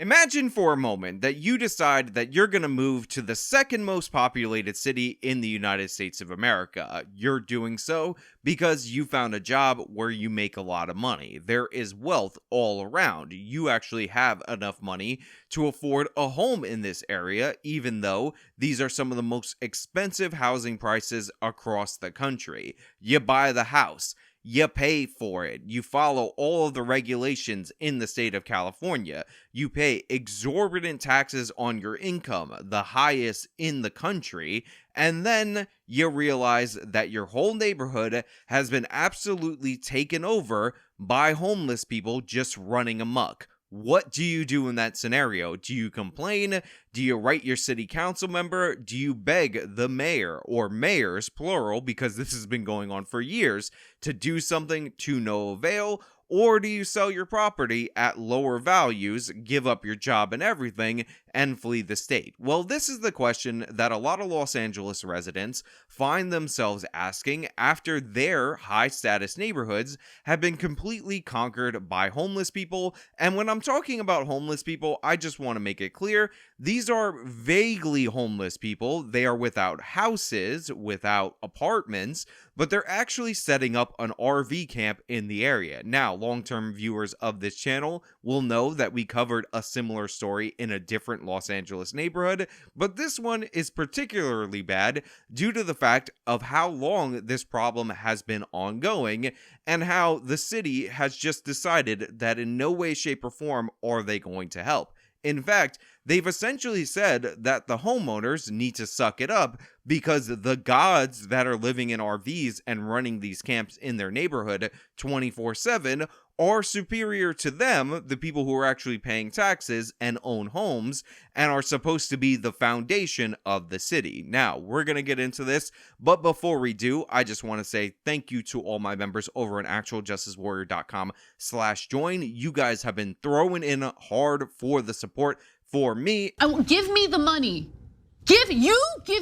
Imagine for a moment that you decide that you're going to move to the second most populated city in the United States of America. You're doing so because you found a job where you make a lot of money. There is wealth all around. You actually have enough money to afford a home in this area, even though these are some of the most expensive housing prices across the country. You buy the house. You pay for it. You follow all of the regulations in the state of California. You pay exorbitant taxes on your income, the highest in the country, and then you realize that your whole neighborhood has been absolutely taken over by homeless people just running amok. What do you do in that scenario? Do you complain? Do you write your city council member? Do you beg the mayor, or mayors, plural, because this has been going on for years, to do something to no avail? Or do you sell your property at lower values, give up your job and everything, and flee the state? Well, this is the question that a lot of Los Angeles residents find themselves asking after their high-status neighborhoods have been completely conquered by homeless people. And when I'm talking about homeless people, I just want to make it clear, these are vaguely homeless people. They are without houses, without apartments, but they're actually setting up an RV camp in the area. Now, long-term viewers of this channel will know that we covered a similar story in a different Los Angeles neighborhood, but this one is particularly bad due to the fact of how long this problem has been ongoing and how the city has just decided that in no way, shape, or form are they going to help. In fact, they've essentially said that the homeowners need to suck it up because the gods that are living in RVs and running these camps in their neighborhood 24/7 are superior to them, the people who are actually paying taxes and own homes and are supposed to be the foundation of the city. Now, we're going to get into this, but before we do, I just want to say thank you to all my members over at actualjusticewarrior.com/join. You guys have been throwing in hard for the support for me. Give me the money. Give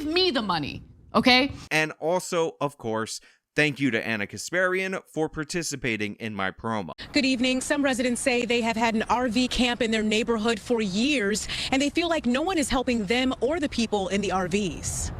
me the money, okay? And also, of course, thank you to Anna Kasparian for participating in my promo. Good evening. Some residents say they have had an RV camp in their neighborhood for years, and they feel like no one is helping them or the people in the RVs.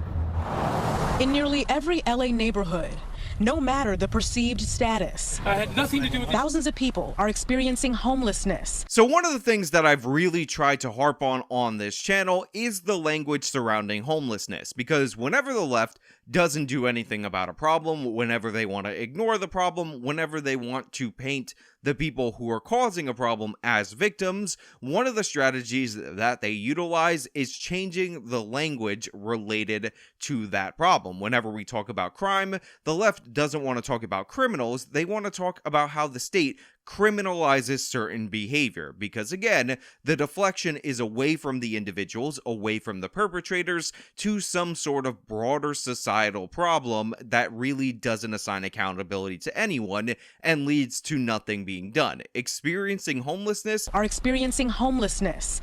In nearly every LA neighborhood, no matter the perceived status, I had nothing to do with it. Thousands of people are experiencing homelessness. So one of the things that I've really tried to harp on this channel is the language surrounding homelessness, because whenever the left doesn't do anything about a problem, whenever they want to ignore the problem, whenever they want to paint the people who are causing a problem as victims, one of the strategies that they utilize is changing the language related to that problem. Whenever we talk about crime, the left doesn't want to talk about criminals, they want to talk about how the state criminalizes certain behavior, because again, the deflection is away from the individuals, away from the perpetrators, to some sort of broader societal problem that really doesn't assign accountability to anyone and leads to nothing being done. Experiencing homelessness,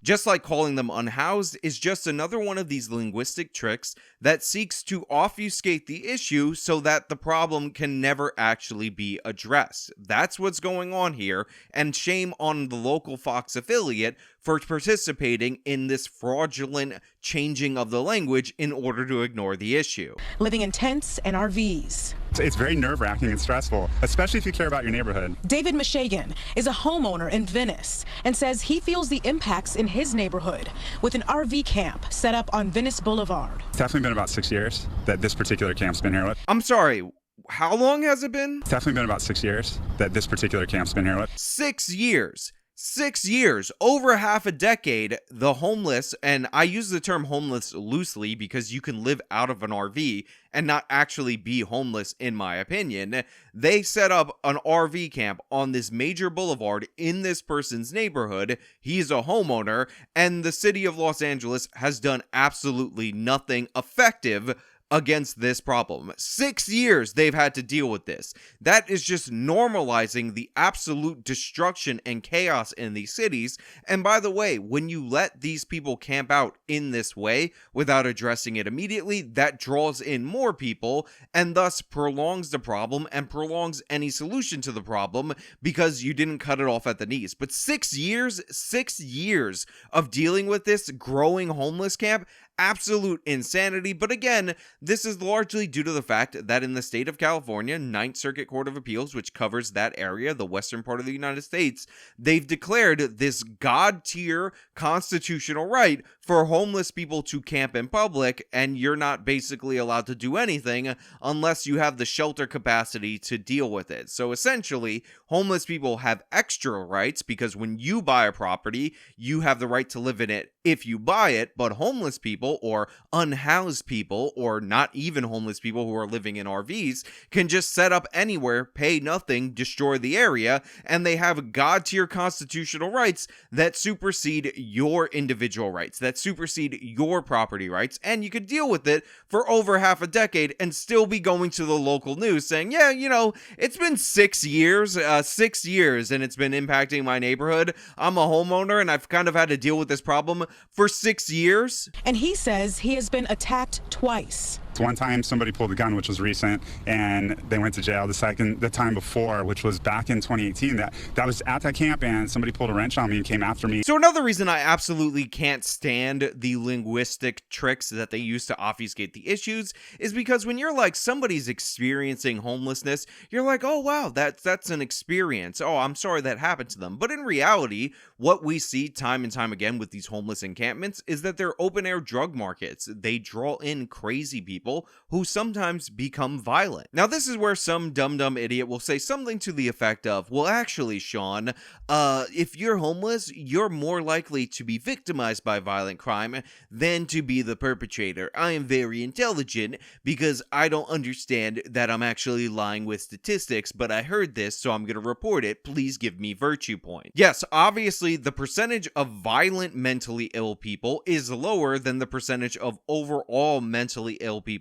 just like calling them unhoused, is just another one of these linguistic tricks that seeks to obfuscate the issue so that the problem can never actually be addressed. That's what's going on here, and shame on the local Fox affiliate for participating in this fraudulent changing of the language in order to ignore the issue. Living in tents and RVs. It's very nerve-wracking and stressful, especially if you care about your neighborhood. David Mishagan is a homeowner in Venice and says he feels the impacts in his neighborhood with an RV camp set up on Venice Boulevard. It's definitely been about 6 years that this particular camp's been here. I'm sorry, how long has it been? It's definitely been about 6 years that this particular camp's been here. 6 years. 6 years, over half a decade, the homeless, and I use the term homeless loosely because you can live out of an RV and not actually be homeless, in my opinion. They set up an RV camp on this major boulevard in this person's neighborhood. He's a homeowner, and the city of Los Angeles has done absolutely nothing effective against this problem. 6 years they've had to deal with this. That is just normalizing the absolute destruction and chaos in these cities. And by the way, when you let these people camp out in this way without addressing it immediately, that draws in more people and thus prolongs the problem and prolongs any solution to the problem because you didn't cut it off at the knees. But 6 years of dealing with this growing homeless camp, absolute insanity. But again, this is largely due to the fact that in the state of California, Ninth Circuit Court of Appeals, which covers that area, the western part of the United States, they've declared this god-tier constitutional right for homeless people to camp in public, and you're not basically allowed to do anything unless you have the shelter capacity to deal with it. So essentially, homeless people have extra rights because when you buy a property, you have the right to live in it if you buy it, but homeless people or unhoused people or not even homeless people who are living in RVs can just set up anywhere, pay nothing, destroy the area, and they have god-tier constitutional rights that supersede your individual rights, that supersede your property rights, and you could deal with it for over half a decade and still be going to the local news saying, yeah, you know, it's been 6 years, and it's been impacting my neighborhood. I'm a homeowner and I've kind of had to deal with this problem for 6 years. And he says he has been attacked twice. One time somebody pulled a gun, which was recent, and they went to jail. The time before, which was back in 2018, that was at that camp, and somebody pulled a wrench on me and came after me. So another reason I absolutely can't stand the linguistic tricks that they use to obfuscate the issues is because when you're like, somebody's experiencing homelessness, you're like, oh wow, that's an experience. Oh, I'm sorry that happened to them. But in reality, what we see time and time again with these homeless encampments is that they're open air drug markets. They draw in crazy people who sometimes become violent. Now, this is where some dumb idiot will say something to the effect of, well, actually, Sean, if you're homeless, you're more likely to be victimized by violent crime than to be the perpetrator. I am very intelligent because I don't understand that I'm actually lying with statistics, but I heard this, so I'm going to report it. Please give me virtue point. Yes, obviously, the percentage of violent mentally ill people is lower than the percentage of overall mentally ill people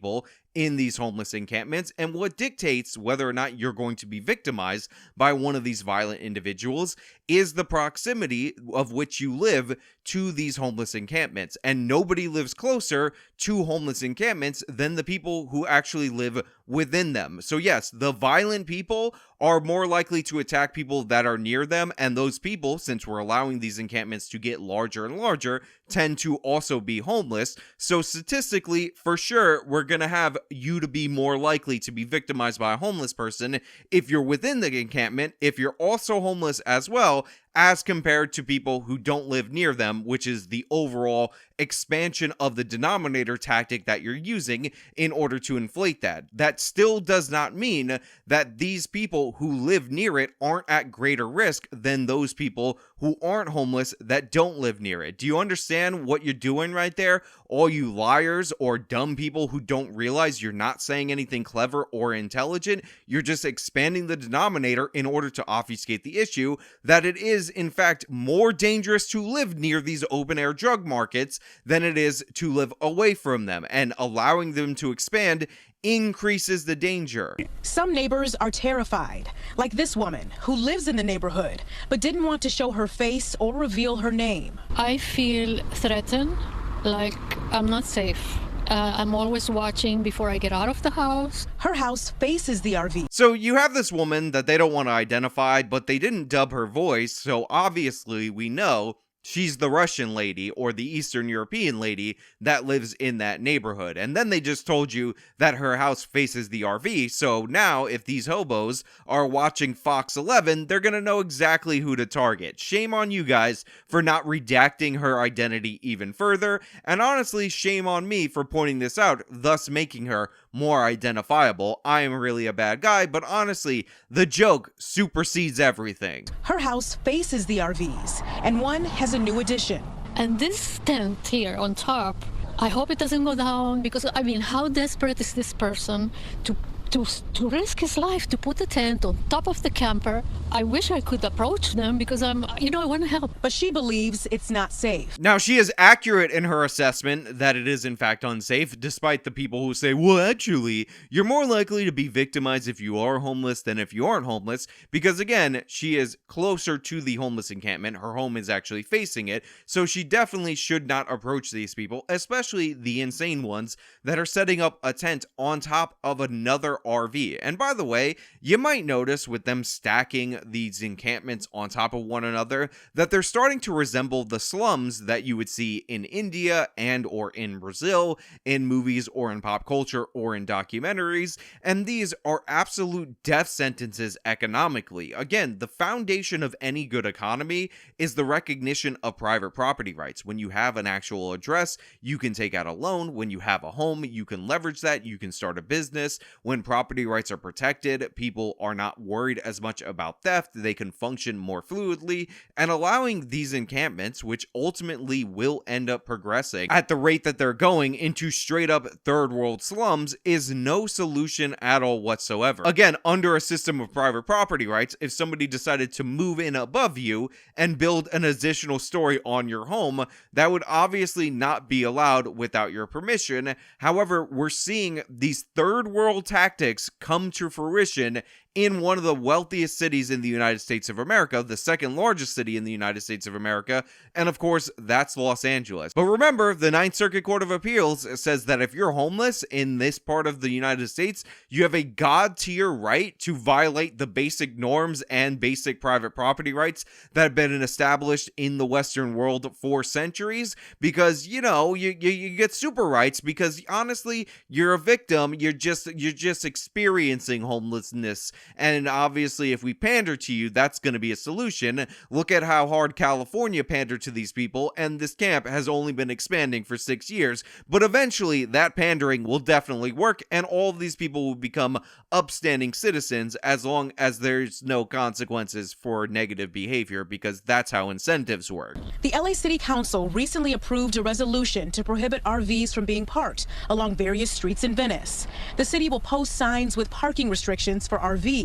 in these homeless encampments, and what dictates whether or not you're going to be victimized by one of these violent individuals is the proximity of which you live to these homeless encampments. And nobody lives closer to homeless encampments than the people who actually live within them. So yes, the violent people are more likely to attack people that are near them, and those people, since we're allowing these encampments to get larger and larger, tend to also be homeless. So statistically, for sure, we're going to have you to be more likely to be victimized by a homeless person if you're within the encampment, if you're also homeless as well, as compared to people who don't live near them, which is the overall expansion of the denominator tactic that you're using in order to inflate that. That still does not mean that these people who live near it aren't at greater risk than those people who aren't homeless that don't live near it. Do you understand what you're doing right there? All you liars or dumb people who don't realize you're not saying anything clever or intelligent, you're just expanding the denominator in order to obfuscate the issue that it is in fact more dangerous to live near these open air drug markets than it is to live away from them, and allowing them to expand increases the danger. Some neighbors are terrified, like this woman who lives in the neighborhood but didn't want to show her face or reveal her name. I feel threatened, like I'm not safe. I'm always watching before I get out of the house. Her house faces the RV. So you have this woman that they don't want to identify, but they didn't dub her voice, so obviously we know she's the Russian lady or the Eastern European lady that lives in that neighborhood. And then they just told you that her house faces the RV. So now if these hobos are watching Fox 11, they're going to know exactly who to target. Shame on you guys for not redacting her identity even further. And honestly, shame on me for pointing this out, thus making her more identifiable. I am really a bad guy, but honestly, the joke supersedes everything. Her house faces the RVs, and one has a new addition. And this tent here on top, I hope it doesn't go down because, I mean, how desperate is this person to to risk his life to put a tent on top of the camper. I wish I could approach them because I want to help. But she believes it's not safe. Now, she is accurate in her assessment that it is in fact unsafe, despite the people who say, well, actually, you're more likely to be victimized if you are homeless than if you aren't homeless, because again, she is closer to the homeless encampment. Her home is actually facing it, so she definitely should not approach these people, especially the insane ones that are setting up a tent on top of another RV. And by the way, you might notice with them stacking these encampments on top of one another that they're starting to resemble the slums that you would see in India and or in Brazil, in movies or in pop culture or in documentaries, and these are absolute death sentences economically. Again, the foundation of any good economy is the recognition of private property rights. When you have an actual address, you can take out a loan. When you have a home, you can leverage that. You can start a business. When property rights are protected, people are not worried as much about theft. They can function more fluidly, and allowing these encampments, which ultimately will end up progressing at the rate that they're going into straight up third world slums, is no solution at all whatsoever. Again, under a system of private property rights, if somebody decided to move in above you and build an additional story on your home, that would obviously not be allowed without your permission. However, we're seeing these third world tactics come to fruition in one of the wealthiest cities in the United States of America, the second largest city in the United States of America, and of course, that's Los Angeles. But remember, the Ninth Circuit Court of Appeals says that if you're homeless in this part of the United States, you have a god-tier right to violate the basic norms and basic private property rights that have been established in the Western world for centuries, because, you know, you get super rights because, honestly, you're a victim, you're just experiencing homelessness. And obviously, if we pander to you, that's going to be a solution. Look at how hard California pandered to these people, and this camp has only been expanding for 6 years. But eventually, that pandering will definitely work, and all of these people will become upstanding citizens as long as there's no consequences for negative behavior, because that's how incentives work. The LA City Council recently approved a resolution to prohibit RVs from being parked along various streets in Venice. The city will post signs with parking restrictions for RVs.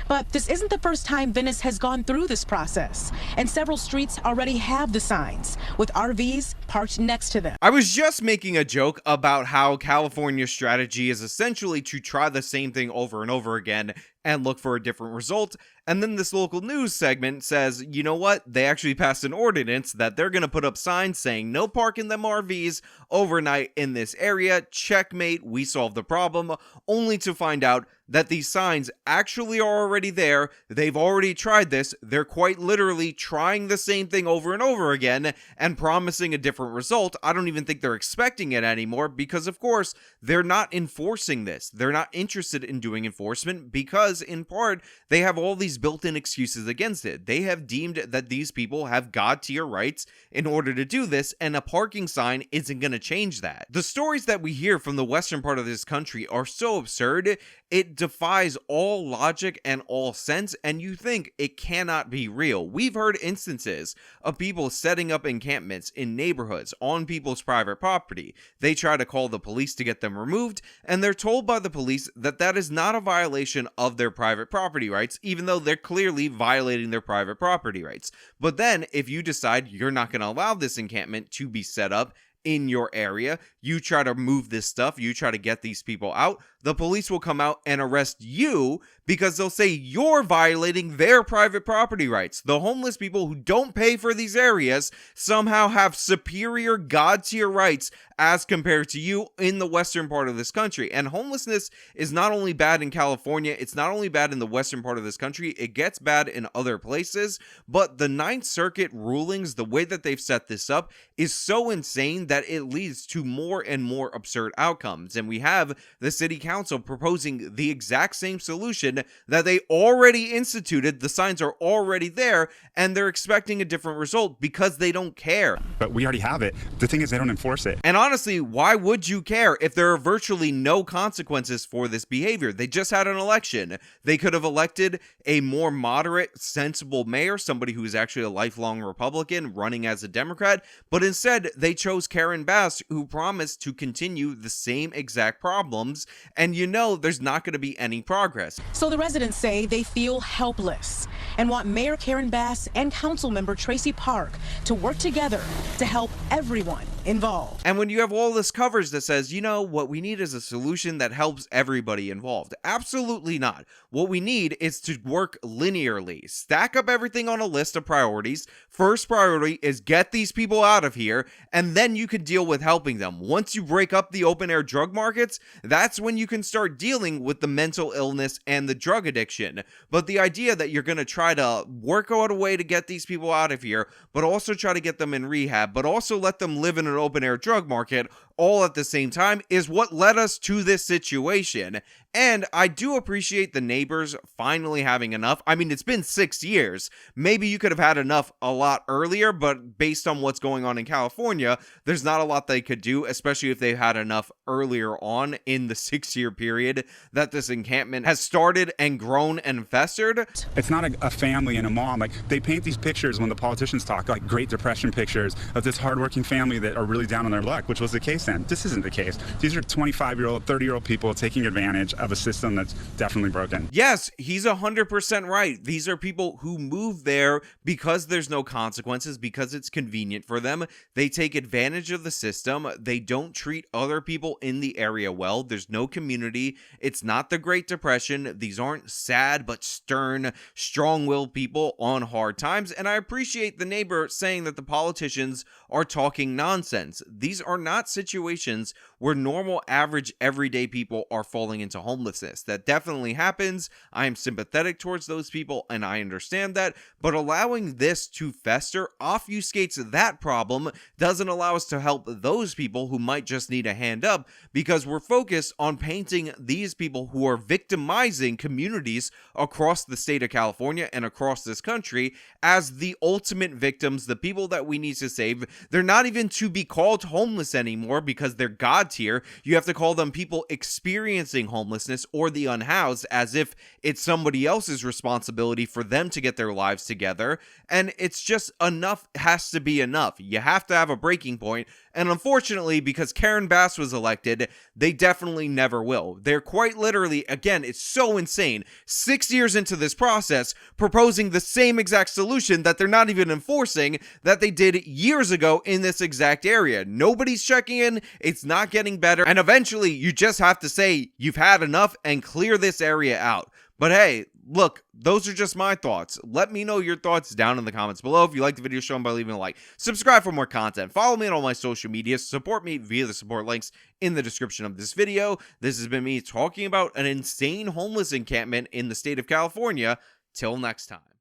But this isn't the first time Venice has gone through this process, and several streets already have the signs with RVs parked next to them. I was just making a joke about how California's strategy is essentially to try the same thing over and over again and look for a different result. And then this local news segment says, you know what? They actually passed an ordinance that they're going to put up signs saying no parking them RVs overnight in this area. Checkmate, we solved the problem, only to find out that these signs actually are already there. They've already tried this. They're quite literally trying the same thing over and over again and promising a different result. I don't even think they're expecting it anymore because, of course, they're not enforcing this. They're not interested in doing enforcement because, in part, they have all these built-in excuses against it. They have deemed that these people have god-tier rights in order to do this, and a parking sign isn't going to change that. The stories that we hear from the western part of this country are so absurd, it defies all logic and all sense, and you think it cannot be real. We've heard instances of people setting up encampments in neighborhoods on people's private property. They try to call the police to get them removed, and they're told by the police that that is not a violation of their private property rights, even though they're clearly violating their private property rights. But then, if you decide you're not going to allow this encampment to be set up in your area, you try to move this stuff, you try to get these people out, the police will come out and arrest you because they'll say you're violating their private property rights. The homeless people who don't pay for these areas somehow have superior god-tier rights as compared to you in the western part of this country. And homelessness is not only bad in California, it's not only bad in the western part of this country, it gets bad in other places. But the Ninth Circuit rulings, the way that they've set this up, is so insane that it leads to more and more absurd outcomes. And we have the city council proposing the exact same solution that they already instituted. The signs are already there, and they're expecting a different result because they don't care. But we already have it. The thing is, they don't enforce it. And honestly, why would you care if there are virtually no consequences for this behavior? They just had an election. They could have elected a more moderate, sensible mayor, somebody who is actually a lifelong Republican running as a Democrat, but instead they chose Karen Bass, who promised to continue the same exact problems and you know there's not going to be any progress. So the residents say they feel helpless and want Mayor Karen Bass and Councilmember Tracy Park to work together to help everyone involved. And when you have all this coverage that says, you know, what we need is a solution that helps everybody involved. Absolutely not. What we need is to work linearly. Stack up everything on a list of priorities. First priority is get these people out of here, and then you can deal with helping them. Once you break up the open air drug markets, that's when you can start dealing with the mental illness and the drug addiction. But the idea that you're going to try to work out a way to get these people out of here, but also try to get them in rehab, but also let them live in an open air drug market all at the same time is what led us to this situation. And I do appreciate the neighbors finally having enough. I mean, it's been 6 years. Maybe you could have had enough a lot earlier, but based on what's going on in California, there's not a lot they could do, especially if they've had enough earlier on in the 6-year period that this encampment has started and grown and festered. It's not a family and a mom. Like, they paint these pictures when the politicians talk, like Great Depression pictures of this hardworking family that are really down on their luck, which was the case then. This isn't the case. These are 25-year-old, 30-year-old people taking advantage of a system that's definitely broken. Yes, he's 100% right. These are people who move there because there's no consequences, because it's convenient for them. They take advantage of the system. They don't treat other people in the area well. There's no community. It's not the Great Depression. These aren't sad but stern, strong-willed people on hard times. And I appreciate the neighbor saying that the politicians are talking nonsense. These are not situations where normal, average, everyday people are falling into homelessness. That definitely happens. I am sympathetic towards those people, and I understand that. But allowing this to fester obfuscates that problem, doesn't allow us to help those people who might just need a hand up, because we're focused on painting these people who are victimizing communities across the state of California and across this country as the ultimate victims, the people that we need to save. They're not even to be called homeless anymore because they're God tier. You have to call them people experiencing homelessness or the unhoused, as if it's somebody else's responsibility for them to get their lives together. And it's just, enough has to be enough. You have to have a breaking point. And unfortunately, because Karen Bass was elected, they definitely never will. They're quite literally, again, it's so insane, 6 years into this process, proposing the same exact solution that they're not even enforcing that they did years ago in this exact area. Nobody's checking in. It's not getting better. And eventually, you just have to say you've had enough and clear this area out. But hey, look, those are just my thoughts. Let me know your thoughts down in the comments below. If you liked the video, show them by leaving a like. Subscribe for more content. Follow me on all my social media. Support me via the support links in the description of this video. This has been me talking about an insane homeless encampment in the state of California. Till next time.